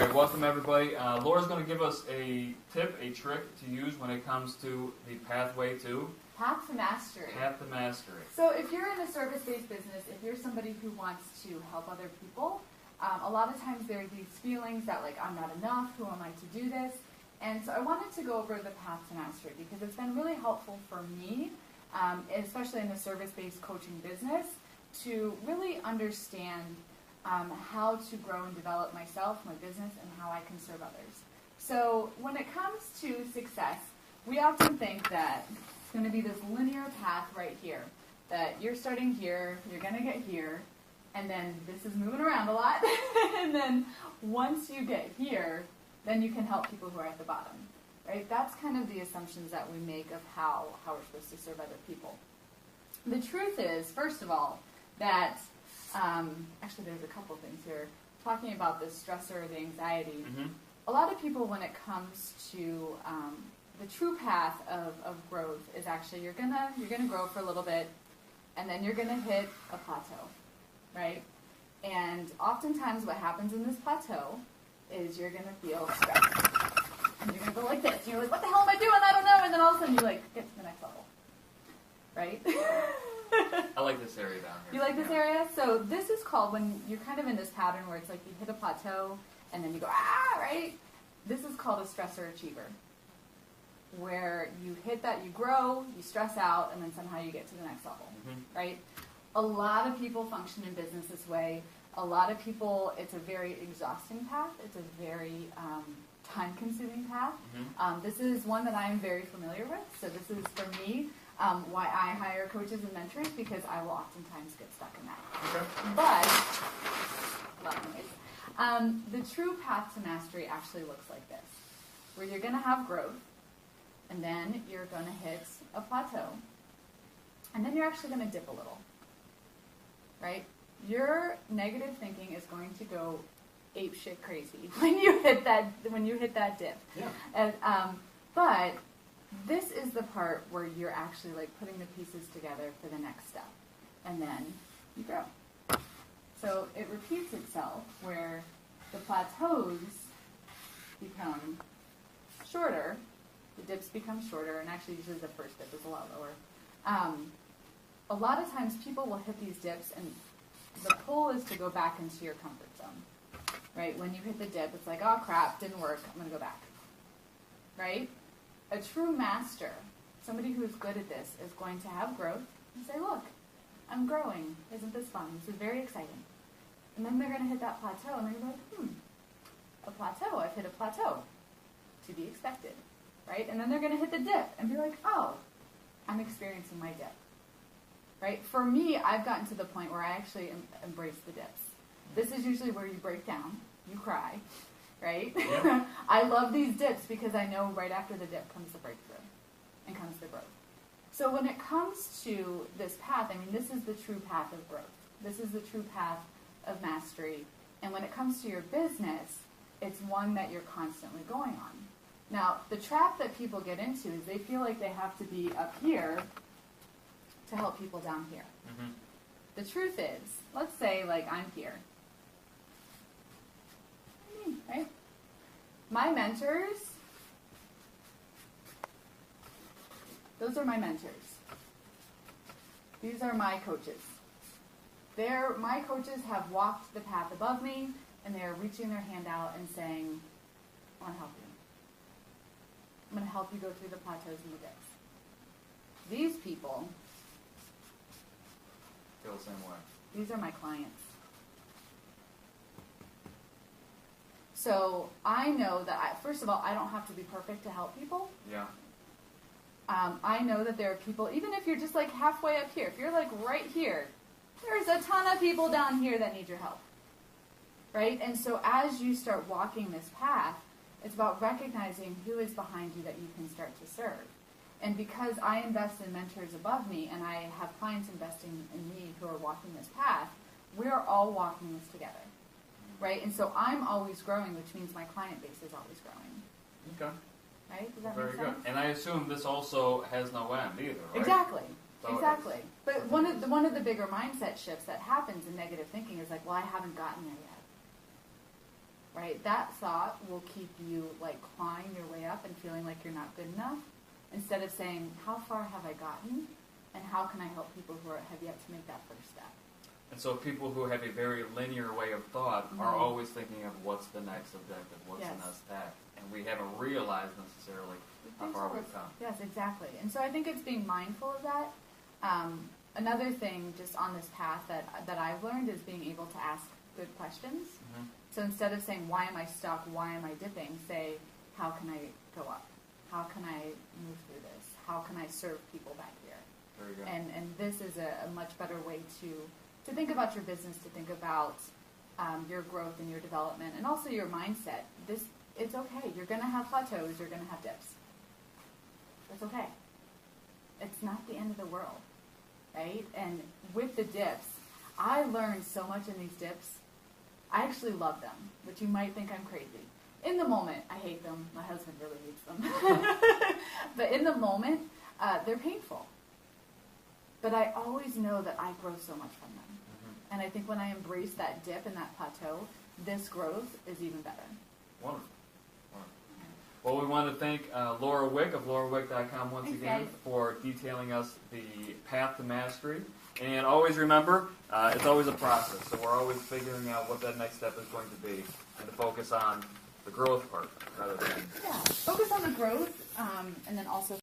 right, welcome everybody. Laura's going to give us a tip, a trick to use when it comes to the pathway to... Path to mastery. Path to mastery. So if you're in a service-based business, if you're somebody who wants to help other people, a lot of times there are these feelings that like, I'm not enough, who am I to do this? And so I wanted to go over the path to mastery because it's been really helpful for me, especially in the service-based coaching business, to really understand how to grow and develop myself, my business, and how I can serve others. So when it comes to success, we often think that it's going to be this linear path right here, that you're starting here, you're going to get here, and then this is moving around a lot, and then once you get here, then you can help people who are at the bottom, right? That's kind of the assumptions that we make of how we're supposed to serve other people. The truth is, first of all, that actually, there's a couple things here. Talking about the stressor, the anxiety, a lot of people, when it comes to the true path of growth, is actually you're gonna grow for a little bit, and then you're gonna hit a plateau, right? And oftentimes, what happens in this plateau is you're gonna feel stressed, and you're gonna go like this. And you're like, "What the hell am I doing? I don't know." And then all of a sudden, you like get to the next level, right? I like this area down here. You like this area? So this is called, when you're kind of in this pattern where it's like you hit a plateau and then you go, right? This is called a stressor achiever, where you hit that, you grow, you stress out, and then somehow you get to the next level, right? A lot of people function in business this way. A lot of people, it's a very exhausting path. It's a very time-consuming path. This is one that I'm very familiar with. So this is, for me, why I hire coaches and mentors, because I will oftentimes get stuck in that. Okay. But, the true path to mastery actually looks like this, where you're going to have growth, and then you're going to hit a plateau, and then you're actually going to dip a little, right? Your negative thinking is going to go apeshit crazy when you hit that dip. Yeah. And, but this is the part where you're actually like putting the pieces together for the next step, and then you grow. So it repeats itself, where the plateaus become shorter, the dips become shorter, and actually usually the first dip is a lot lower. A lot of times people will hit these dips, and the pull is to go back into your comfort zone, right? When you hit the dip, it's like, oh crap, didn't work, I'm going to go back, right? A true master, somebody who's good at this, is going to have growth and say, look, I'm growing. Isn't this fun? This is very exciting. And then they're going to hit that plateau, and they're going to be like, a plateau. I've hit a plateau. To be expected, right? And then they're going to hit the dip and be like, oh, I'm experiencing my dip, right? For me, I've gotten to the point where I actually embrace the dips. This is usually where you break down, you cry, right? Yeah. I love these dips because I know right after the dip comes the breakthrough and comes the growth. So when it comes to this path, I mean, this is the true path of growth. This is the true path of mastery. And when it comes to your business, it's one that you're constantly going on. Now, the trap that people get into is they feel like they have to be up here to help people down here. The truth is, let's say like I'm here. Right? My mentors, those are my mentors. These are my coaches. My coaches have walked the path above me, and they're reaching their hand out and saying, I want to help you. I'm going to help you go through the plateaus and the dips. These people, Feel the same way. these are my clients. So I know that, first of all, I don't have to be perfect to help people. Yeah. I know that there are people, even if you're just like halfway up here, if you're like right here, there's a ton of people down here that need your help, right? And so as you start walking this path, it's about recognizing who is behind you that you can start to serve. And because I invest in mentors above me, and I have clients investing in me who are walking this path, we're all walking this together, right? And so I'm always growing, which means my client base is always growing. Okay. Right? Does that Very make sense? good. And I assume this also has no end either, right? Exactly. So Exactly. But one of the bigger mindset shifts that happens in negative thinking is like, well, I haven't gotten there yet. right? That thought will keep you like clawing your way up and feeling like you're not good enough, instead of saying, how far have I gotten, and how can I help people who have yet to make that first step? And so people who have a very linear way of thought are always thinking of what's the next objective, what's the next step, and we haven't realized necessarily how far we've come. Yes, exactly. And so I think it's being mindful of that. Another thing just on this path that I've learned is being able to ask good questions. So instead of saying, why am I stuck, why am I dipping, say, how can I go up? How can I move through this? How can I serve people back here? Very good. And this is a much better way to think about your business, to think about your growth and your development, and also your mindset. It's okay. You're going to have plateaus. You're going to have dips. It's okay. It's not the end of the world, right? And with the dips, I learned so much in these dips. I actually love them, but you might think I'm crazy. In the moment, I hate them. My husband really hates them. But in the moment, they're painful. But I always know that I grow so much from them. And I think when I embrace that dip and that plateau, this growth is even better. Wonderful. Well, we want to thank Laura Wieck of laurawick.com once again for detailing us the path to mastery. And always remember, it's always a process. So we're always figuring out what that next step is going to be, and to focus on the growth part rather than... Yeah, focus on the growth, and then also